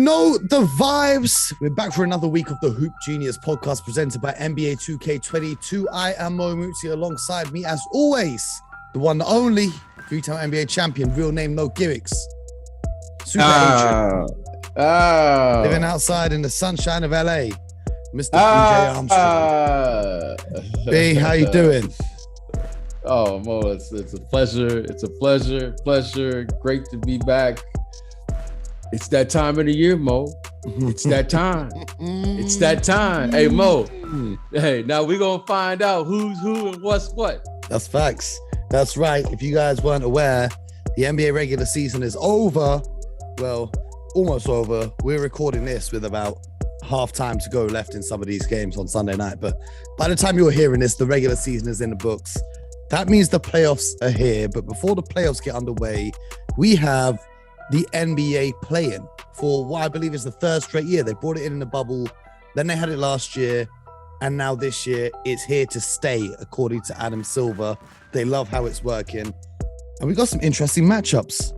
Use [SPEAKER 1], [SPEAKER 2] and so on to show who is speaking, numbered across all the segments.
[SPEAKER 1] know the vibes. We're back for another week of the Hoop Genius podcast presented by NBA 2K22. I am Mo Mutsi. Alongside me, as always, the one, the only three-time NBA champion, real name, no gimmicks. Super agent. Living outside in the sunshine of LA, Mr. BJ Armstrong. B, how you doing?
[SPEAKER 2] Oh, Mo, it's a pleasure. It's a pleasure. Great to be back. It's that time of the year, Mo. It's that time. It's that time. Hey, Mo. Hey, now we're going to find out who's who and what's what.
[SPEAKER 1] That's facts. That's right. If you guys weren't aware, the NBA regular season is over. Well, almost over. We're recording this with about half time to go left in some of these games on Sunday night. But by the time you're hearing this, the regular season is in the books. That means the playoffs are here. But before the playoffs get underway, we have the NBA play-in for what I believe is the third straight year. They brought it in the bubble, then they had it last year, and now this year it's here to stay, according to Adam Silver. They love how it's working, and we got some interesting matchups.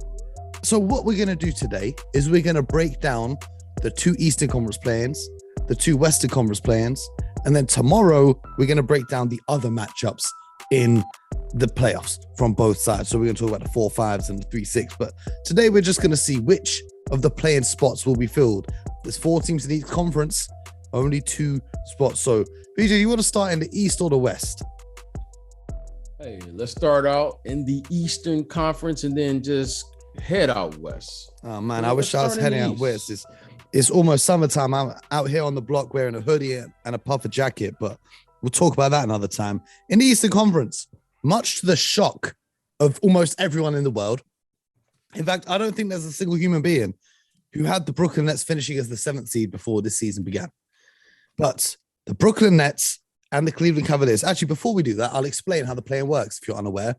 [SPEAKER 1] So what we're going to do today is we're going to break down the two Eastern Conference play-ins, the two Western Conference play-ins, and then tomorrow we're going to break down the other matchups in the playoffs from both sides. So we're going to talk about the 4-5s and the 3-6. But today we're just going to see which of the play-in spots will be filled. There's 4 teams in each conference, only 2 spots. So, BJ, you want to start in the East or the West?
[SPEAKER 2] Hey, let's start out in the Eastern Conference and then just head out west.
[SPEAKER 1] Oh, man, I wish I was heading out west. It's almost summertime. I'm out here on the block wearing a hoodie and a puffer jacket, but we'll talk about that another time. In the Eastern Conference, much to the shock of almost everyone in the world. In fact, I don't think there's a single human being who had the Brooklyn Nets finishing as the 7th seed before this season began. But the Brooklyn Nets and the Cleveland Cavaliers. Actually, before we do that, I'll explain how the play-in works if you're unaware.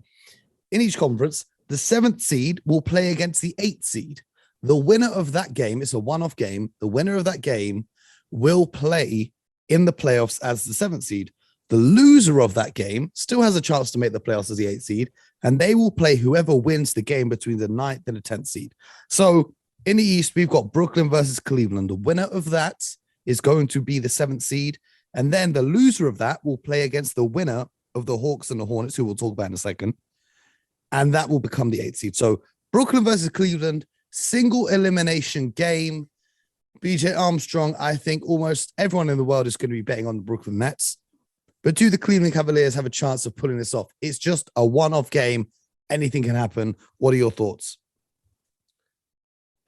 [SPEAKER 1] In each conference, the 7th seed will play against the 8th seed. The winner of that game, it's a one-off game, the winner of that game will play in the playoffs as the 7th seed. The loser of that game still has a chance to make the playoffs as the 8th seed, and they will play whoever wins the game between the 9th and the 10th seed. So in the East, we've got Brooklyn versus Cleveland. The winner of that is going to be the 7th seed, and then the loser of that will play against the winner of the Hawks and the Hornets, who we'll talk about in a second, and that will become the 8th seed. So Brooklyn versus Cleveland, single elimination game. BJ Armstrong, I think almost everyone in the world is going to be betting on the Brooklyn Nets. But do the Cleveland Cavaliers have a chance of pulling this off? It's just a one-off game. Anything can happen. What are your thoughts?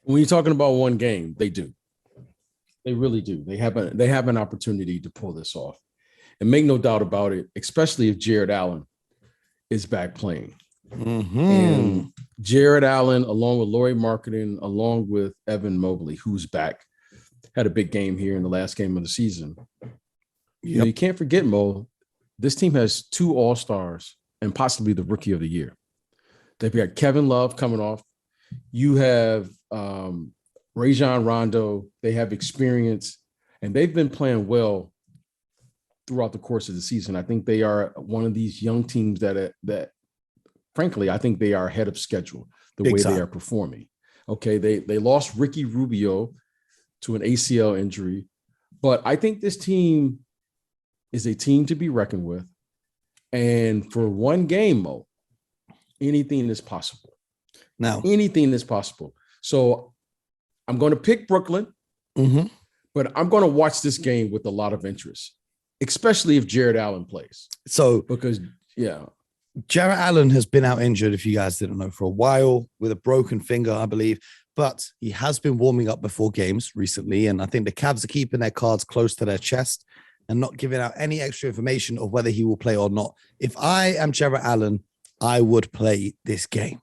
[SPEAKER 2] When you're talking about one game, they do. They really do. They have an opportunity to pull this off. And make no doubt about it, especially if Jared Allen is back playing.
[SPEAKER 1] Mm-hmm.
[SPEAKER 2] And Jared Allen, along with Lauri Markkanen, along with Evan Mobley, who's back, had a big game here in the last game of the season. You know, you can't forget, Mo, this team has 2 All-Stars and possibly the Rookie of the Year. They've got Kevin Love coming off. You have Rajon Rondo. They have experience, and they've been playing well throughout the course of the season. I think they are one of these young teams that frankly, I think they are ahead of schedule the way they are performing. Okay, they lost Ricky Rubio to an ACL injury, but I think this team is a team to be reckoned with. And for one game, Mo, anything is possible.
[SPEAKER 1] Now,
[SPEAKER 2] anything is possible. So I'm going to pick Brooklyn, but I'm going to watch this game with a lot of interest, especially if Jared Allen plays. Because
[SPEAKER 1] Jared Allen has been out injured, if you guys didn't know, for a while with a broken finger, I believe. But he has been warming up before games recently. And I think the Cavs are keeping their cards close to their chest and not giving out any extra information of whether he will play or not. If I am Jared Allen, I would play this game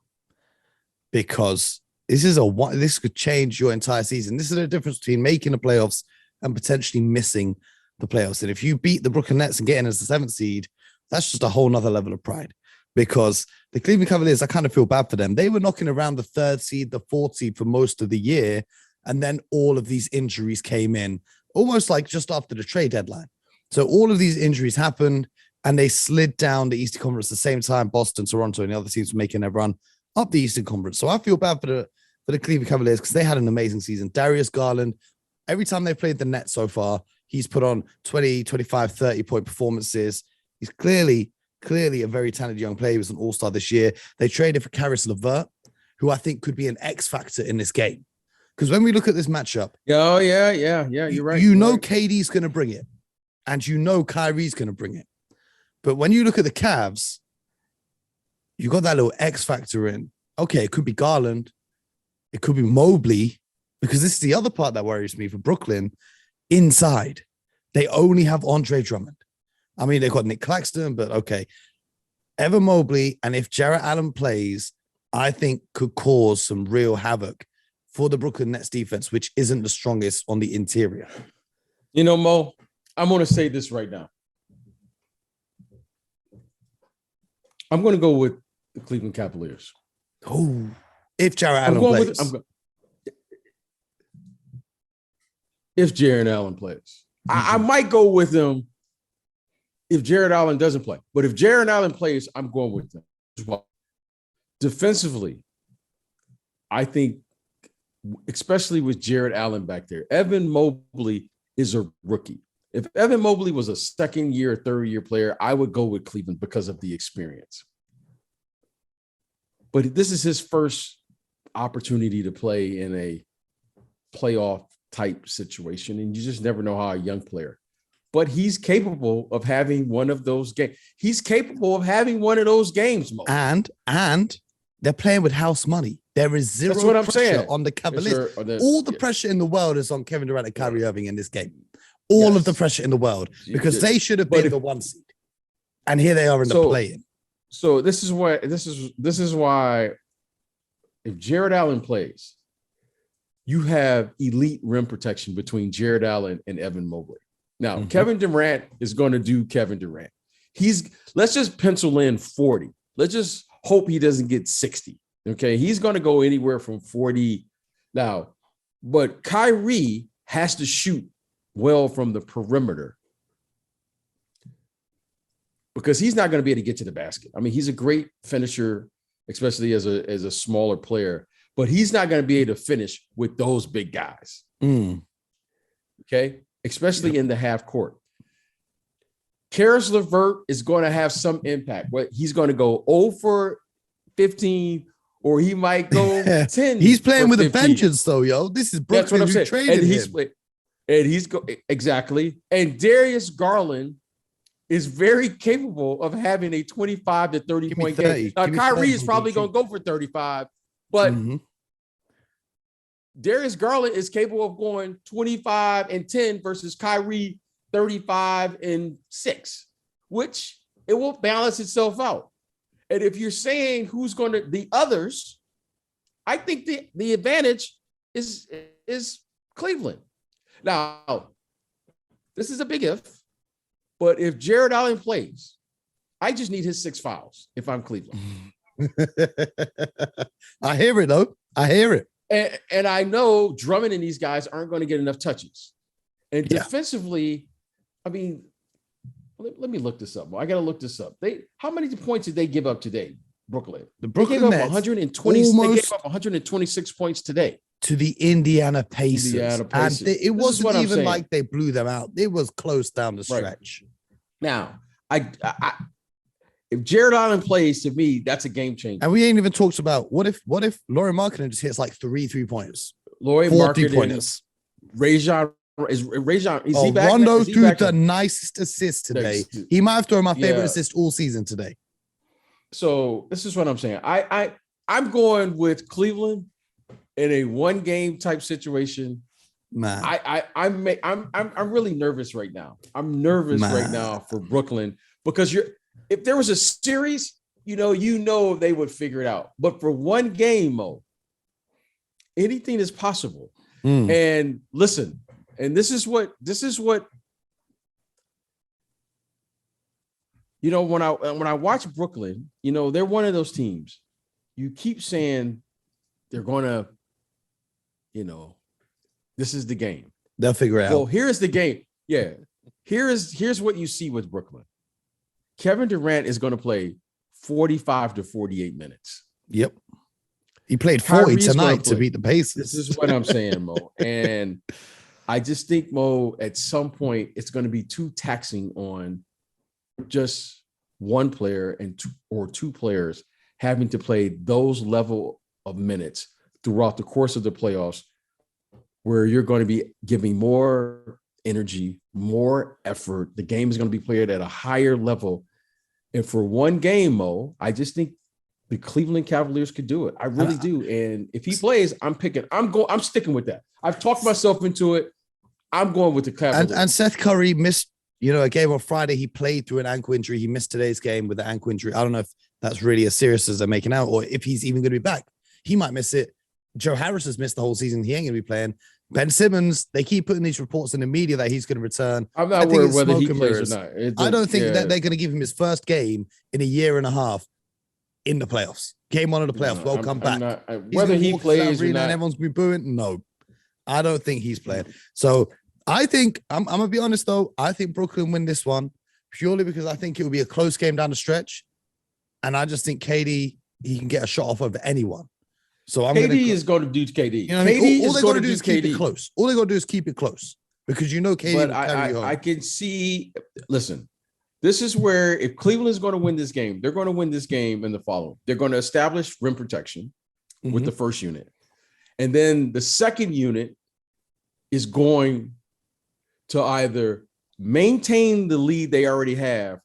[SPEAKER 1] because this could change your entire season. This is the difference between making the playoffs and potentially missing the playoffs. And if you beat the Brooklyn Nets and get in as the 7th seed, that's just a whole nother level of pride, because the Cleveland Cavaliers, I kind of feel bad for them. They were knocking around the 3rd seed, the 4th seed for most of the year. And then all of these injuries came in almost like just after the trade deadline. So all of these injuries happened and they slid down the Eastern Conference at the same time. Boston, Toronto, and the other teams were making their run up the Eastern Conference. So I feel bad for for the Cleveland Cavaliers because they had an amazing season. Darius Garland, every time they played the Nets so far, he's put on 20, 25, 30-point performances. He's clearly a very talented young player. He was an all-star this year. They traded for Karis LeVert, who I think could be an X factor in this game. Because when we look at this matchup,
[SPEAKER 2] you're right.
[SPEAKER 1] You know KD's going to bring it, and you know Kyrie's going to bring it. But when you look at the Cavs, you got that little X factor in. Okay, it could be Garland, it could be Mobley, because this is the other part that worries me for Brooklyn. Inside, they only have Andre Drummond. I mean, they've got Nick Claxton, but okay. Evan Mobley, and if Jarrett Allen plays, I think could cause some real havoc for the Brooklyn Nets defense, which isn't the strongest on the interior.
[SPEAKER 2] You know, Mo, I'm going to say this right now. I'm going to go with the Cleveland Cavaliers.
[SPEAKER 1] Oh, if Jarrett Allen plays.
[SPEAKER 2] If Jarrett Allen plays. I might go with them if Jarrett Allen doesn't play. But if Jarrett Allen plays, I'm going with them as well. Defensively, I think, especially with Jarrett Allen back there, Evan Mobley is a rookie. If Evan Mobley was a second-year, third-year player, I would go with Cleveland because of the experience. But this is his first opportunity to play in a playoff-type situation, and you just never know how a young player. But he's capable of having one of those games. He's capable of having one of those games, Mo.
[SPEAKER 1] And they're playing with house money. There is zero pressure on the Cavaliers. All the pressure in the world is on Kevin Durant and Kyrie Irving in this game. All of the pressure in the world, because they should have been the one seed. And here they are in the play-in.
[SPEAKER 2] So this is why if Jarrett Allen plays, you have elite rim protection between Jarrett Allen and Evan Mobley. Now, Kevin Durant is going to do Kevin Durant. Let's just pencil in 40. Let's just hope he doesn't get 60. Okay. He's going to go anywhere from 40 now, but Kyrie has to shoot well from the perimeter because he's not going to be able to get to the basket. I mean, he's a great finisher, especially as a smaller player, but he's not going to be able to finish with those big guys. Okay. Especially in the half court. Karis LeVert is going to have some impact. He's going to go 0 for 15, or he might go 10.
[SPEAKER 1] He's playing with a vengeance, though, yo. This is Brooklyn. That's what I'm
[SPEAKER 2] saying. Exactly. And Darius Garland is very capable of having a 25 to 30 point game. Now, Kyrie is probably going to go for 35, but Darius Garland is capable of going 25 and 10 versus Kyrie 35 and 6, which it will balance itself out. And if you're saying who's going to the others, I think the advantage is Cleveland. Now, this is a big if, but if Jarrett Allen plays, I just need his 6 fouls if I'm Cleveland.
[SPEAKER 1] I hear it, though. I hear it.
[SPEAKER 2] And I know Drummond and these guys aren't going to get enough touches. And defensively, I mean, let me look this up. I got to look this up. How many points did they give up today, Brooklyn?
[SPEAKER 1] The Brooklyn
[SPEAKER 2] Nets gave up 120. They gave up 126 points today
[SPEAKER 1] to the Indiana Pacers. And it wasn't even like they blew them out. It was close down the stretch.
[SPEAKER 2] Now, if Jarrett Allen plays, to me, that's a game changer.
[SPEAKER 1] And we ain't even talked about what if Lauri Markkanen just hits like 3 3-pointers,
[SPEAKER 2] Lauri Markkanen, Rajon. Is he back?
[SPEAKER 1] Rondo threw the nicest assist today. He might have thrown my favorite assist all season today.
[SPEAKER 2] So this is what I'm saying. I'm going with Cleveland in a 1-game type situation.
[SPEAKER 1] Man,
[SPEAKER 2] I'm really nervous right now. I'm nervous right now for Brooklyn because if there was a series, you know they would figure it out. But for 1 game, Mo, anything is possible. And listen, and this is what when I watch Brooklyn, they're one of those teams. You keep saying they're gonna, this is the game.
[SPEAKER 1] They'll figure it out.
[SPEAKER 2] Well, here's the game. Yeah. Here's what you see with Brooklyn. Kevin Durant is going to play 45 to 48 minutes.
[SPEAKER 1] Yep. He played 40
[SPEAKER 2] Kyrie's
[SPEAKER 1] tonight to beat the Pacers.
[SPEAKER 2] This is what I'm saying, Mo. And I just think, Mo, at some point, it's going to be too taxing on just one player or two players having to play those level of minutes throughout the course of the playoffs, where you're going to be giving more energy, more effort. The game is going to be played at a higher level. And for one game, Mo, I just think the Cleveland Cavaliers could do it. I really do. And if he plays, I'm sticking with that. I've talked myself into it. I'm going with the Cavaliers.
[SPEAKER 1] And Seth Curry missed, a game on Friday. He played through an ankle injury. He missed today's game with the ankle injury. I don't know if that's really as serious as they're making out, or if he's even going to be back. He might miss it. Joe Harris has missed the whole season. He ain't going to be playing. Ben Simmons, they keep putting these reports in the media that he's going to return.
[SPEAKER 2] I'm not worried whether he plays or not.
[SPEAKER 1] I don't think that they're going to give him his first game in a year and a half in the playoffs. Game one of the playoffs. Welcome back.
[SPEAKER 2] Whether he plays or not.
[SPEAKER 1] And everyone's going to be booing. No, I don't think he's playing. So I think, I'm going to be honest though, I think Brooklyn win this one purely because I think it will be a close game down the stretch. And I just think KD, he can get a shot off over anyone. So
[SPEAKER 2] KD is going to do KD.
[SPEAKER 1] KD all they got to do is keep it close. All they got to do is keep it close because KD.
[SPEAKER 2] But I can see. Listen, this is where if Cleveland is going to win this game, they're going to win this game in the following: they're going to establish rim protection with the first unit, and then the second unit is going to either maintain the lead they already have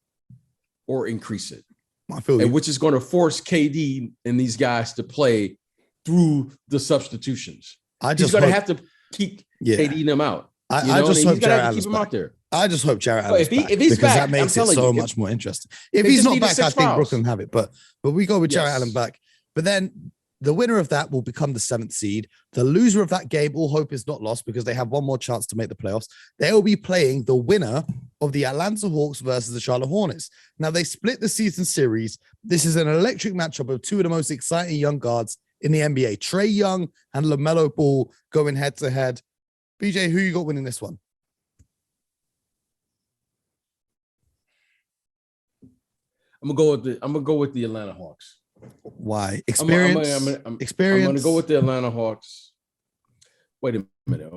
[SPEAKER 2] or increase it.
[SPEAKER 1] I feel
[SPEAKER 2] and which is going to force KD and these guys to play through the substitutions. He's going to have to keep KD them out.
[SPEAKER 1] I just hope Jarrett Allen's
[SPEAKER 2] keep him out there.
[SPEAKER 1] I just hope Jarrett Allen's back because that makes it so much more interesting. If he's not back, I think Brooklyn have it. But we go with Jarrett Allen back. But then the winner of that will become the 7th seed. The loser of that game, all hope is not lost because they have one more chance to make the playoffs. They will be playing the winner of the Atlanta Hawks versus the Charlotte Hornets. Now, they split the season series. This is an electric matchup of two of the most exciting young guards in the NBA. Trae Young and LaMelo Ball going head to head. BJ, who you got winning this one?
[SPEAKER 2] I'm gonna go with the Atlanta Hawks.
[SPEAKER 1] Why? Experience. Experience.
[SPEAKER 2] I'm gonna go with the Atlanta Hawks. Wait a minute.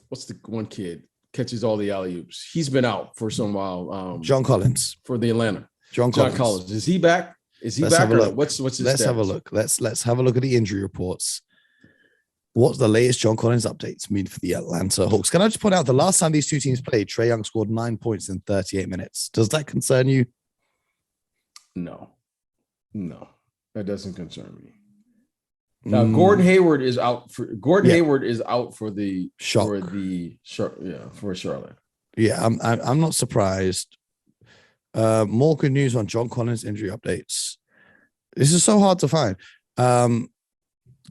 [SPEAKER 2] What's the one kid catches all the alley-oops? He's been out for some while.
[SPEAKER 1] John Collins
[SPEAKER 2] for the Atlanta.
[SPEAKER 1] John Collins.
[SPEAKER 2] Is he back? Is he back? Or what's his
[SPEAKER 1] Let's
[SPEAKER 2] status?
[SPEAKER 1] have a look. Let's have a look at the injury reports. What's the latest John Collins updates mean for the Atlanta Hawks? Can I just point out the last time these two teams played, Trae Young scored 9 points in 38 minutes. Does that concern you?
[SPEAKER 2] No, that doesn't concern me. Now Gordon Hayward is out for the for Charlotte.
[SPEAKER 1] Yeah, I'm not surprised. More good news on John Collins injury updates. This is so hard to find.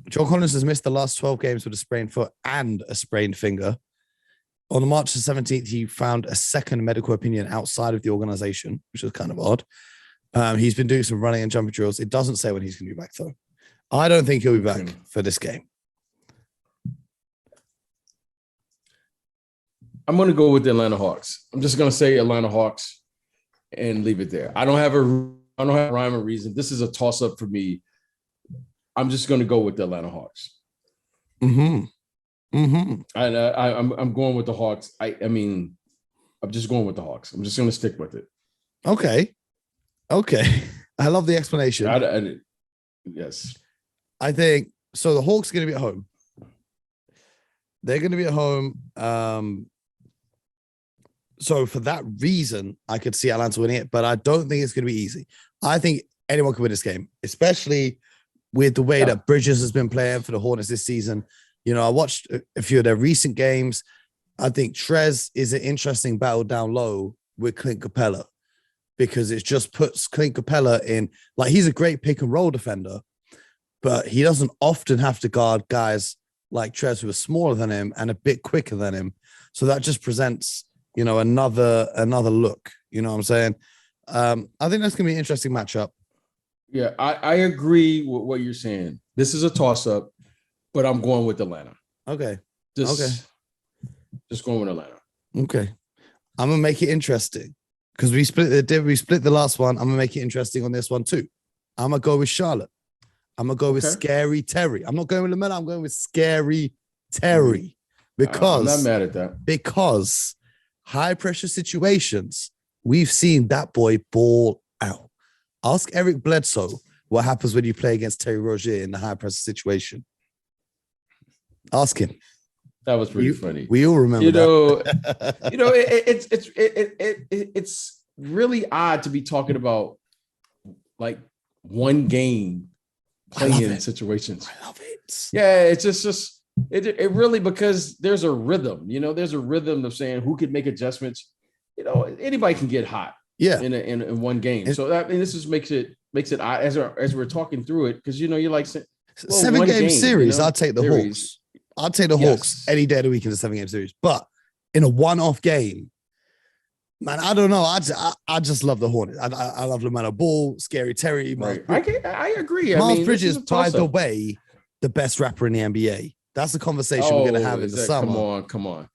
[SPEAKER 1] John Collins has missed the last 12 games with a sprained foot and a sprained finger. On March the 17th, he found a second medical opinion outside of the organization, which is kind of odd. He's been doing some running and jumping drills. It doesn't say when he's going to be back, though. I don't think he'll be back for this game.
[SPEAKER 2] I'm going to go with the Atlanta Hawks. I'm just going to say Atlanta Hawks and leave it there. I don't have a rhyme or reason. This is a toss-up for me. I'm just going to go with the Atlanta Hawks. And I'm going with the Hawks. I mean, I'm just going with the Hawks. I'm just going to stick with it.
[SPEAKER 1] Okay. I love the explanation.
[SPEAKER 2] Yes.
[SPEAKER 1] I think so. The Hawks are going to be at home. They're going to be at home. So for that reason, I could see Atlanta winning it, but I don't think it's going to be easy. I think anyone can win this game, especially with the way that Bridges has been playing for the Hornets this season. I watched a few of their recent games. I think Trez is an interesting battle down low with Clint Capella because it just puts Clint Capella in, like, he's a great pick and roll defender, but he doesn't often have to guard guys like Trez who are smaller than him and a bit quicker than him. So that just presents, another look. You know what I'm saying? I think that's going to be an interesting matchup.
[SPEAKER 2] Yeah, I agree with what you're saying. This is a toss-up, but I'm going with Atlanta.
[SPEAKER 1] Okay.
[SPEAKER 2] Just going with Atlanta.
[SPEAKER 1] Okay. I'm going to make it interesting because we split the last one. I'm going to make it interesting on this one too. I'm going to go with Charlotte. I'm going to go with
[SPEAKER 2] Okay.
[SPEAKER 1] Scary Terry. I'm not going with LaMelo. I'm going with Scary Terry. Because
[SPEAKER 2] I'm not mad at that.
[SPEAKER 1] Because high pressure situations, we've seen that boy ball out. Ask Eric Bledsoe what happens when you play against Terry Rozier in the high pressure situation. Ask him.
[SPEAKER 2] That was pretty funny.
[SPEAKER 1] We all remember
[SPEAKER 2] that. It's really odd to be talking about like one game playing situations.
[SPEAKER 1] I love it.
[SPEAKER 2] Yeah, it's just it really, because there's a rhythm. There's a rhythm of saying who could make adjustments. Anybody can get hot.
[SPEAKER 1] Yeah,
[SPEAKER 2] in one game. So this just makes it odd as we're talking through it, because you're like
[SPEAKER 1] 7-game series. I'll take the Hawks. I'll take the Hawks any day of the week in the 7-game series. But in a one-off game, man, I don't know. I just love the Hornets. I love LaMelo Ball, Scary Terry.
[SPEAKER 2] Right. I agree.
[SPEAKER 1] Miles Bridges, by the way, the best rapper in the NBA. That's the conversation we're going to have in the summer.
[SPEAKER 2] Come on,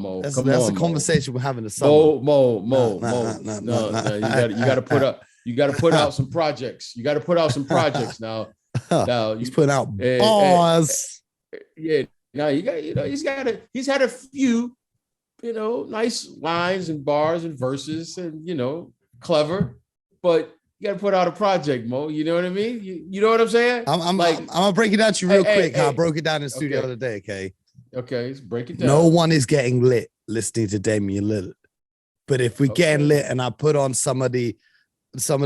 [SPEAKER 2] Mo.
[SPEAKER 1] That's the conversation we're having in the summer.
[SPEAKER 2] Mo. No. You got to put up. You got to put out some projects. You got to put out some projects now.
[SPEAKER 1] He's putting out bars.
[SPEAKER 2] Yeah. Now he's had a few, nice lines and bars and verses and clever, but you got to put out a project, Mo. You know what I mean? You know what I'm saying?
[SPEAKER 1] I'm gonna break it down to you real quick. How I broke it down in the studio the other day.
[SPEAKER 2] Okay, let's break it down.
[SPEAKER 1] No one is getting lit listening to Damian Lillard, but if we're getting lit and I put on some of the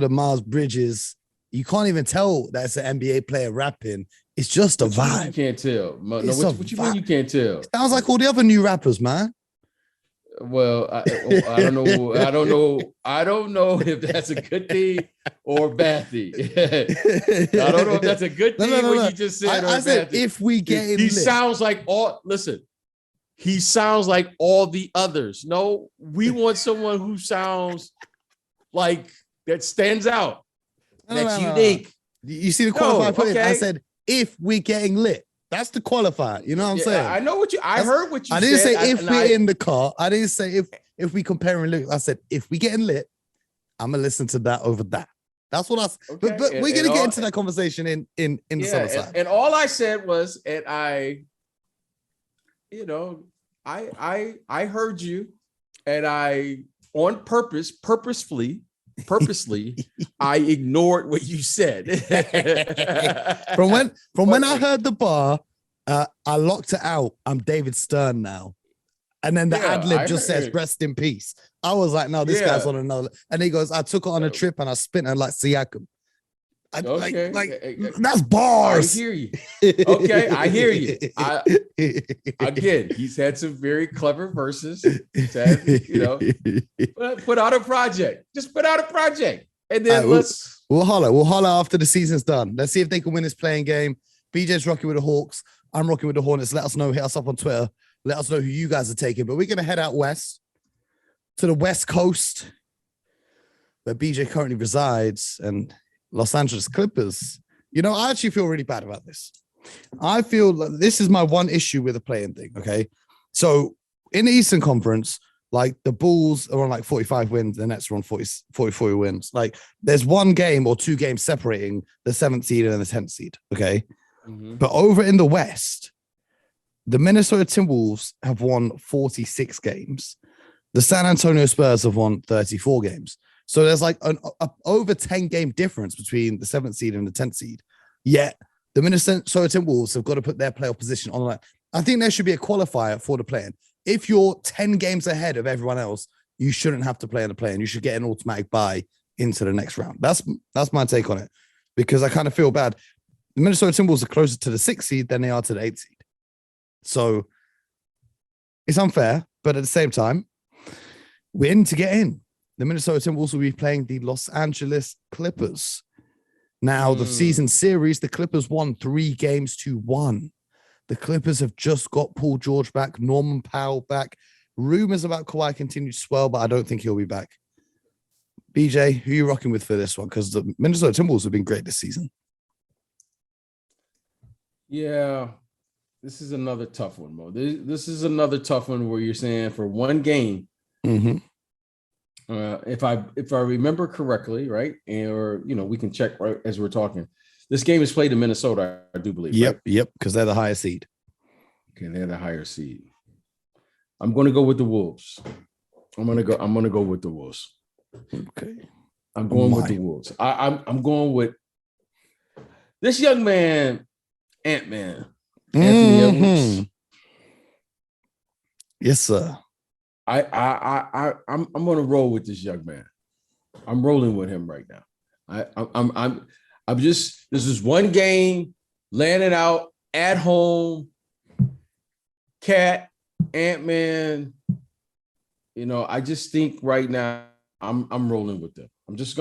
[SPEAKER 1] Miles Bridges, you can't even tell that's an NBA player rapping. It's just a vibe.
[SPEAKER 2] You can't tell. No, what you mean you can't tell?
[SPEAKER 1] It sounds like all the other new rappers, man.
[SPEAKER 2] Well, I don't know. I don't know if that's a good thing or a bad thing. I don't know if that's a good thing. What you just said.
[SPEAKER 1] I said if we get
[SPEAKER 2] he sounds like all. Listen, he sounds like all the others. No, we want someone who sounds like that stands out. That's unique.
[SPEAKER 1] You see the qualifier I put in? I said if we getting lit. That's the qualifier. You know what I'm saying?
[SPEAKER 2] I know what I heard what you said.
[SPEAKER 1] I didn't say if we're in the car. I didn't say if we comparing lyrics. I said if we getting lit, I'm gonna listen to that over that. That's what I said. Okay. But we're gonna get into that conversation in the summer side.
[SPEAKER 2] And all I said was, and I heard you, and I on purposely, I ignored what you said.
[SPEAKER 1] from when I heard the bar, I locked it out. I'm David Stern now. And then the ad-lib just says rest in peace. I was like, no, this guy's on another. And he goes, I took it on a trip and I spent it like Siakam. That's bars.
[SPEAKER 2] I hear you. Okay, I hear you. Again, he's had some very clever verses. Put out a project. Just put out a project, and then
[SPEAKER 1] we'll holler after the season's done. Let's see if they can win this playing game. BJ's rocking with the Hawks. I'm rocking with the Hornets. Let us know. Hit us up on Twitter. Let us know who you guys are taking. But we're gonna head out west to the West Coast, where BJ currently resides, and Los Angeles Clippers. I actually feel really bad about this. I feel like this is my one issue with the playing thing. Okay. So in the Eastern Conference, like the Bulls are on like 45 wins, the Nets are on 40 wins. Like there's one game or two games separating the 7th seed and the 10th seed. Okay. Mm-hmm. But over in the West, the Minnesota Timberwolves have won 46 games. The San Antonio Spurs have won 34 games. So there's like an over 10-game difference between the 7th seed and the 10th seed. Yet the Minnesota Timberwolves have got to put their playoff position on that. I think there should be a qualifier for the play-in. If you're 10 games ahead of everyone else, you shouldn't have to play in the play-in. You should get an automatic bye into the next round. That's my take on it, because I kind of feel bad. The Minnesota Timberwolves are closer to the 6th seed than they are to the 8th seed. So it's unfair, but at the same time, we're in to get in. The Minnesota Timberwolves will be playing the Los Angeles Clippers. Now, the season series, the Clippers won 3-1. The Clippers have just got Paul George back, Norman Powell back. Rumors about Kawhi continue to swell, but I don't think he'll be back. BJ, who are you rocking with for this one? Because the Minnesota Timberwolves have been great this season.
[SPEAKER 2] Yeah, this is another tough one, Mo. This is another tough one where you're saying for one game, If I remember correctly, right, or we can check right as we're talking. This game is played in Minnesota, I do believe.
[SPEAKER 1] Yep,
[SPEAKER 2] right?
[SPEAKER 1] yep, because they're the higher seed.
[SPEAKER 2] Okay, they're the higher seed. I'm going to go with the Wolves. I'm going to go with the Wolves.
[SPEAKER 1] Okay.
[SPEAKER 2] I'm going with the Wolves. I'm going with this young man, Ant-Man, Anthony Edwards.
[SPEAKER 1] Yes, sir.
[SPEAKER 2] I'm going to roll with this young man. I'm rolling with him right now. I'm just, this is one game, landing out at home. Cat, Ant-Man. I just think right now I'm rolling with them. I'm just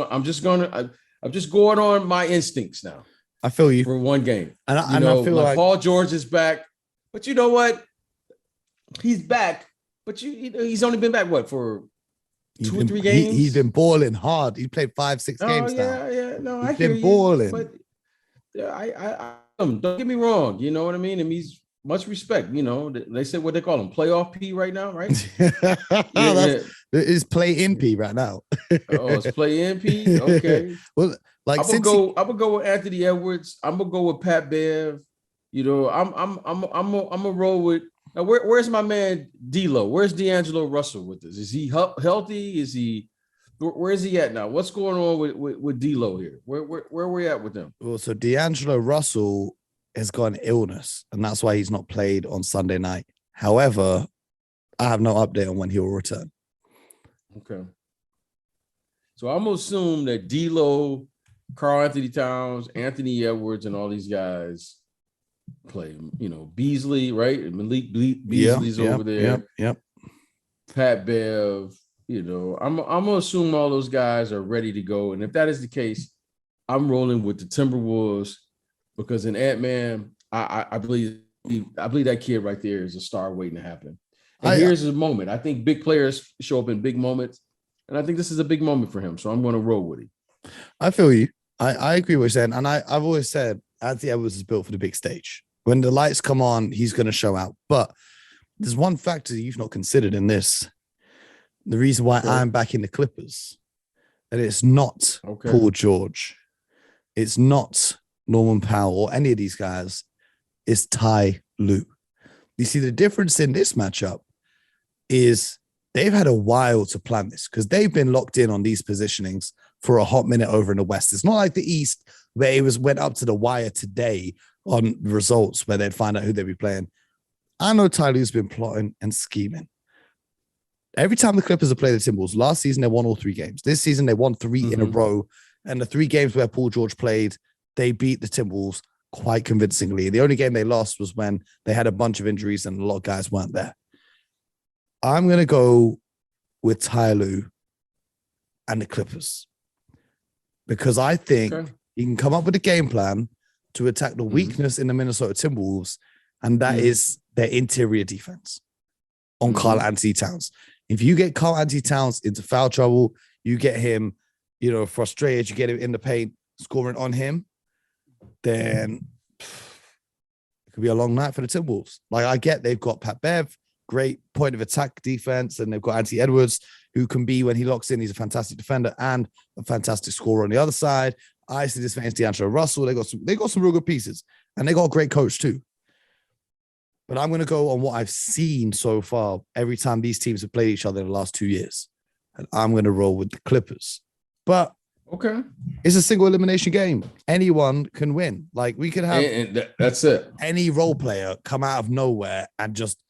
[SPEAKER 2] going on my instincts now.
[SPEAKER 1] I feel you
[SPEAKER 2] for one game.
[SPEAKER 1] And I feel like
[SPEAKER 2] Paul George is back, but you know what? He's back, but he's only been back for 2 or 3 games.
[SPEAKER 1] He's been balling hard. He played 5-6 games now.
[SPEAKER 2] Yeah. No,
[SPEAKER 1] he's
[SPEAKER 2] I hear
[SPEAKER 1] been
[SPEAKER 2] you.
[SPEAKER 1] balling.
[SPEAKER 2] But I don't get me wrong. You know what I mean? I mean, he's much respect. They said what they call him, playoff P right now, right?
[SPEAKER 1] It's play in P right now.
[SPEAKER 2] It's play in P. Okay.
[SPEAKER 1] Well, like
[SPEAKER 2] I'm gonna go with Anthony Edwards. I'm gonna go with Pat Bev. I'm gonna roll with. Now, where's my man D'Lo? Where's D'Angelo Russell with this? Is he healthy? Is he? Where is he at now? What's going on with D'Lo here? Where are we at with them?
[SPEAKER 1] Well, so D'Angelo Russell has got an illness, and that's why he's not played on Sunday night. However, I have no update on when he will return.
[SPEAKER 2] Okay. So I'm gonna assume that D'Lo, Karl Anthony Towns, Anthony Edwards, and all these guys play. Beasley, right? Malik Beasley's over there.
[SPEAKER 1] Yep.
[SPEAKER 2] Pat Bev. I'm gonna assume all those guys are ready to go, and if that is the case, I'm rolling with the Timberwolves because in Ant-Man, I believe that kid right there is a star waiting to happen. And here's a moment. I think big players show up in big moments, and I think this is a big moment for him. So I'm going to roll with him.
[SPEAKER 1] I feel you. I agree with what you're saying, and I've always said Anthony Edwards is built for the big stage. When the lights come on, he's going to show out. But there's one factor you've not considered in this. The reason why I'm back in the Clippers, and it's not Paul George, it's not Norman Powell or any of these guys, it's Ty Lue. You see, the difference in this matchup is they've had a while to plan this because they've been locked in on these positionings for a hot minute over in the West. It's not like the East where it went up to the wire today on results where they'd find out who they'd be playing. I know Ty Lue's been plotting and scheming. Every time the Clippers have played the Timberwolves, last season they won all 3 games. This season they won 3 in a row. And the 3 games where Paul George played, they beat the Timberwolves quite convincingly. The only game they lost was when they had a bunch of injuries and a lot of guys weren't there. I'm going to go with Ty Lue and the Clippers because I think he can come up with a game plan to attack the weakness in the Minnesota Timberwolves, and that is their interior defense on Karl Anthony Towns. If you get Karl Anthony Towns into foul trouble, you get him, frustrated, you get him in the paint, scoring on him, then it could be a long night for the Timberwolves. Like, I get they've got Pat Bev, great point of attack defense, and they've got Anthony Edwards, who can be, when he locks in, he's a fantastic defender and a fantastic scorer on the other side. I see this against D'Angelo Russell. They got some real good pieces, and they got a great coach too. But I'm going to go on what I've seen so far every time these teams have played each other in the last 2 years. And I'm going to roll with the Clippers. But it's a single elimination game. Anyone can win. Like, we could have
[SPEAKER 2] and that's it.
[SPEAKER 1] Any role player come out of nowhere and just,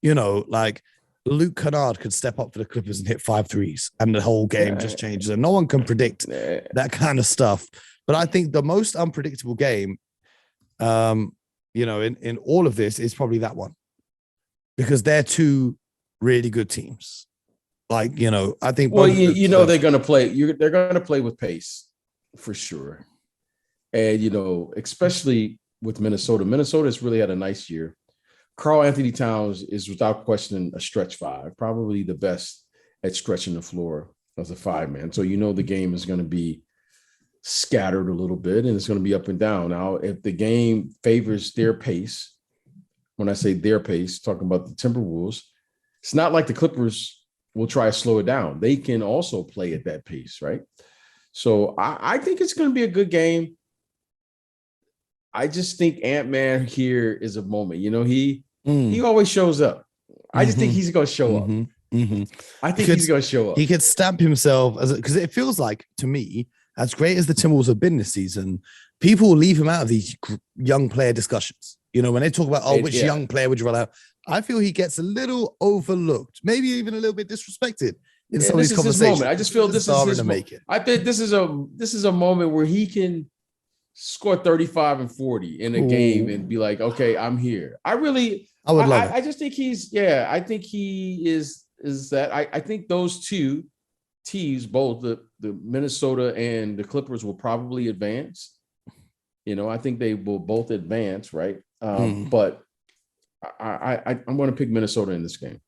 [SPEAKER 1] like Luke Kennard could step up for the Clippers and hit 5 threes and the whole game just changes. And no one can predict that kind of stuff. But I think the most unpredictable game, in all of this is probably that one because they're 2 really good teams. Like, I think.
[SPEAKER 2] Well, they're going to play. They're going to play with pace for sure. And, especially with Minnesota. Minnesota's really had a nice year. Karl Anthony Towns is without question a stretch 5, probably the best at stretching the floor as a 5-man. So, the game is going to be scattered a little bit and it's going to be up and down. Now, if the game favors their pace, when I say their pace, talking about the Timberwolves, it's not like the Clippers will try to slow it down. They can also play at that pace, right? So I think it's going to be a good game. I just think Ant-Man here is a moment. He always shows up. I just think he's going to show up. I think he's going to show up.
[SPEAKER 1] He could stamp himself because it feels like, to me, as great as the Timberwolves have been this season, people will leave him out of these young player discussions. When they talk about, which young player would you rather have? I feel he gets a little overlooked, maybe even a little bit disrespected in some of these conversations.
[SPEAKER 2] I just feel this is his moment. I think this is a moment where he can score 35 and 40 in a game and be like, okay, I'm here. I would love it. I just think I think he is that. I think those two teams, both the Minnesota and the Clippers, will probably advance. I think they will both advance, right? But I'm going to pick Minnesota in this game.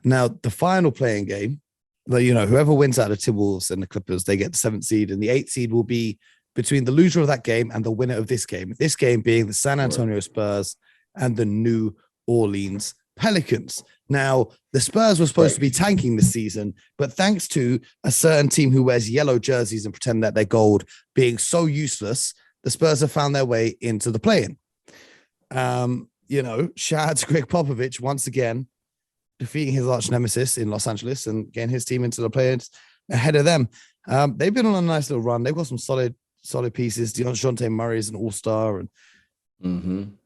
[SPEAKER 1] Now, the final playing game, whoever wins out of Timberwolves and the Clippers, they get the 7th seed, and the 8th seed will be between the loser of that game and the winner of this game. This game being the San Antonio Spurs and the New Orleans Pelicans. Now, the Spurs were supposed to be tanking this season, but thanks to a certain team who wears yellow jerseys and pretend that they're gold being so useless, the Spurs have found their way into the play-in. Shout out to Greg Popovich once again, defeating his arch nemesis in Los Angeles and getting his team into the play-ins ahead of them. They've been on a nice little run. They've got some solid pieces. DeJounte Murray is an all-star. And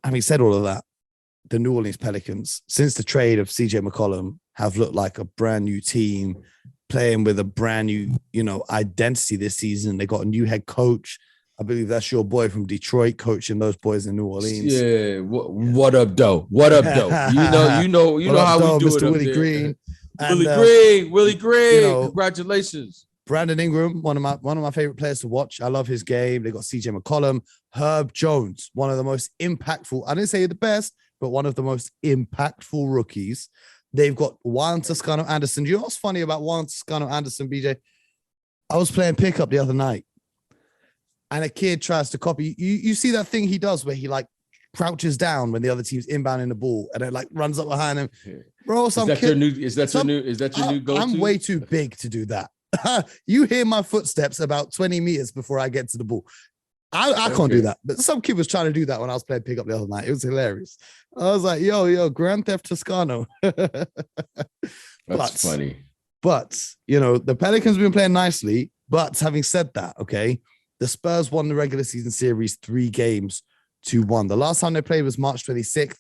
[SPEAKER 1] having said all of that, the New Orleans Pelicans, since the trade of CJ McCollum, have looked like a brand new team playing with a brand new, identity this season. They got a new head coach. I believe that's your boy from Detroit coaching those boys in New Orleans.
[SPEAKER 2] Yeah. What up, though? What up, though? You know how we do
[SPEAKER 1] Mr.
[SPEAKER 2] it.
[SPEAKER 1] Willie Green.
[SPEAKER 2] Willie Green. Congratulations.
[SPEAKER 1] Brandon Ingram, one of my favorite players to watch. I love his game. They got CJ McCollum, Herb Jones, one of the most impactful. I didn't say the best, but one of the most impactful rookies. They've got Juan Toscano-Anderson. Do you know what's funny about Juan Toscano-Anderson, BJ? I was playing pickup the other night, and a kid tries to copy. You see that thing he does where he crouches down when the other team's inbounding the ball and then runs up behind him. Bro,
[SPEAKER 2] is that your new go-to?
[SPEAKER 1] I'm way too big to do that. You hear my footsteps about 20 meters before I get to the ball. I can't do that. But some kid was trying to do that when I was playing pickup the other night. It was hilarious. I was like, yo, Grand Theft Toscano.
[SPEAKER 2] That's funny.
[SPEAKER 1] But, the Pelicans have been playing nicely. But having said that, okay, the Spurs won the regular season series 3-1. The last time they played was March 26th.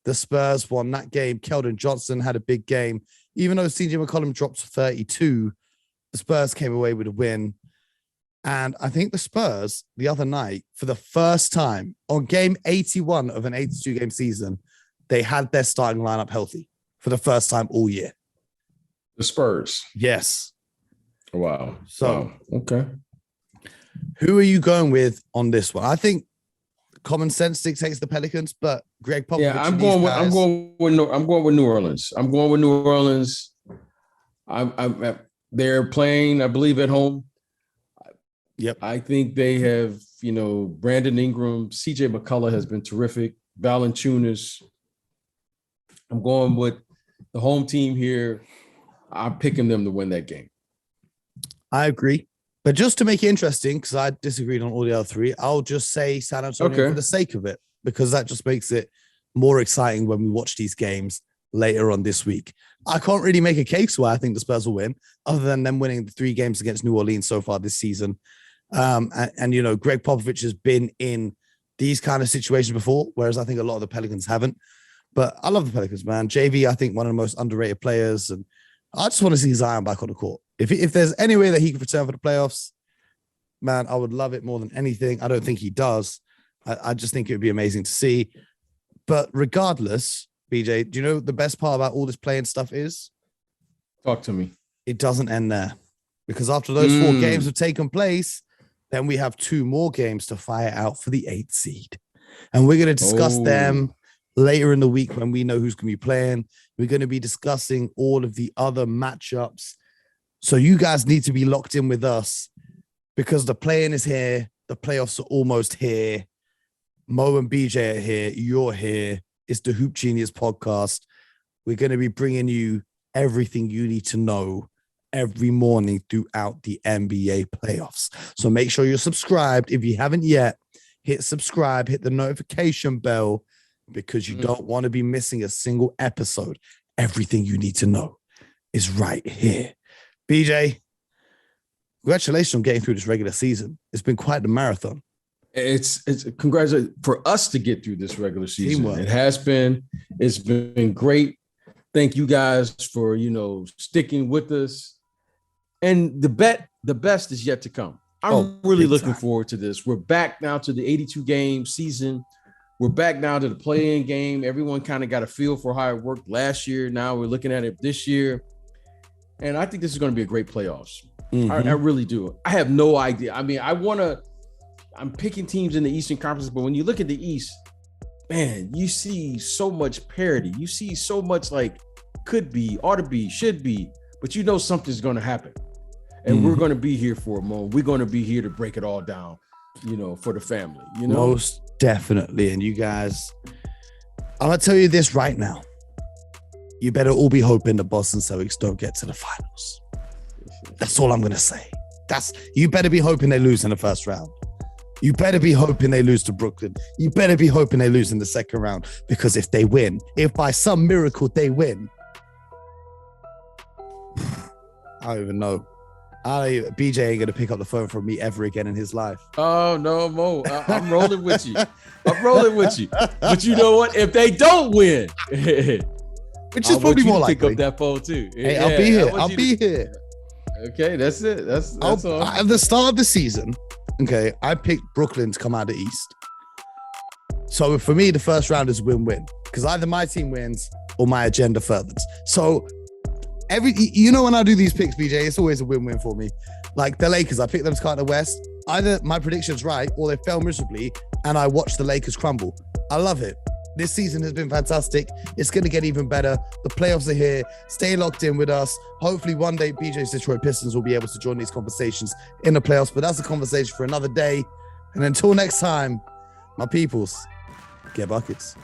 [SPEAKER 1] The Spurs won that game. Keldon Johnson had a big game. Even though CJ McCollum dropped 32, the Spurs came away with a win. And I think the Spurs the other night, for the first time on game 81 of an 82-game season, they had their starting lineup healthy for the first time all year.
[SPEAKER 2] The Spurs?
[SPEAKER 1] Yes.
[SPEAKER 2] Wow. So, okay.
[SPEAKER 1] Who are you going with on this one? I think common sense dictates the Pelicans, but Greg Popovich.
[SPEAKER 2] Yeah, I'm going with New Orleans. I'm going with New Orleans. They're playing, I believe, at home.
[SPEAKER 1] Yep.
[SPEAKER 2] I think they have, Brandon Ingram, CJ McCullough has been terrific. Valanciunas. I'm going with the home team here. I'm picking them to win that game.
[SPEAKER 1] I agree. But just to make it interesting, because I disagreed on all the other three, I'll just say San Antonio for the sake of it, because that just makes it more exciting when we watch these games later on this week. I can't really make a case why I think the Spurs will win, other than them winning the 3 games against New Orleans so far this season. And Greg Popovich has been in these kind of situations before, whereas I think a lot of the Pelicans haven't. But I love the Pelicans, man. JV, I think one of the most underrated players, and I just want to see Zion back on the court. If there's any way that he could return for the playoffs, man, I would love it more than anything. I don't think he does. I just think it would be amazing to see. But regardless, BJ, do you know the best part about all this playing stuff is?
[SPEAKER 2] Talk to me.
[SPEAKER 1] It doesn't end there. Because after those 4 games have taken place, then we have 2 more games to fire out for the 8th seed. And we're going to discuss them later in the week when we know who's going to be playing. We're going to be discussing all of the other matchups. So you guys need to be locked in with us, because the play-in is here. The playoffs are almost here. Mo and BJ are here. You're here. It's the Hoop Genius podcast. We're going to be bringing you everything you need to know every morning throughout the NBA playoffs. So make sure you're subscribed. If you haven't yet, hit subscribe, hit the notification bell, because you don't want to be missing a single episode. Everything you need to know is right here. BJ, congratulations on getting through this regular season. It's been quite the marathon.
[SPEAKER 2] It's congratulations for us to get through this regular season.
[SPEAKER 1] Teamwork.
[SPEAKER 2] It's been great. Thank you guys for, sticking with us. And the best is yet to come. I'm really looking forward to this. We're back now to the 82 game season. We're back now to the play-in game. Everyone kind of got a feel for how it worked last year. Now we're looking at it this year. And I think this is going to be a great playoffs. I really do. I have no idea. I mean, I'm picking teams in the Eastern Conference, but when you look at the East, man, you see so much parity. You see so much like could be, ought to be, should be, but something's going to happen. And we're going to be here for a moment. We're going to be here to break it all down, for the family,
[SPEAKER 1] Most definitely. And you guys, I'm going to tell you this right now. You better all be hoping the Boston Celtics don't get to the finals. That's all I'm going to say. You better be hoping they lose in the first round. You better be hoping they lose to Brooklyn. You better be hoping they lose in the second round, because if they win, if by some miracle they win, I don't even know. BJ ain't going to pick up the phone from me ever again in his life.
[SPEAKER 2] Oh, no, Mo. I'm rolling with you. But you know what? If they don't win,
[SPEAKER 1] which is probably more likely,
[SPEAKER 2] pick up that phone too.
[SPEAKER 1] Hey, I'll be here. I'll be here.
[SPEAKER 2] Okay, that's it. That's all.
[SPEAKER 1] At the start of the season, okay, I picked Brooklyn to come out of the East. So for me, the first round is win-win, because either my team wins or my agenda furthers. So when I do these picks, BJ, it's always a win-win for me. Like the Lakers, I picked them to come out of the West. Either my prediction's right or they fell miserably and I watched the Lakers crumble. I love it. This season has been fantastic. It's going to get even better. The playoffs are here. Stay locked in with us. Hopefully one day BJ's Detroit Pistons will be able to join these conversations in the playoffs, but that's a conversation for another day. And until next time, my peoples, get buckets.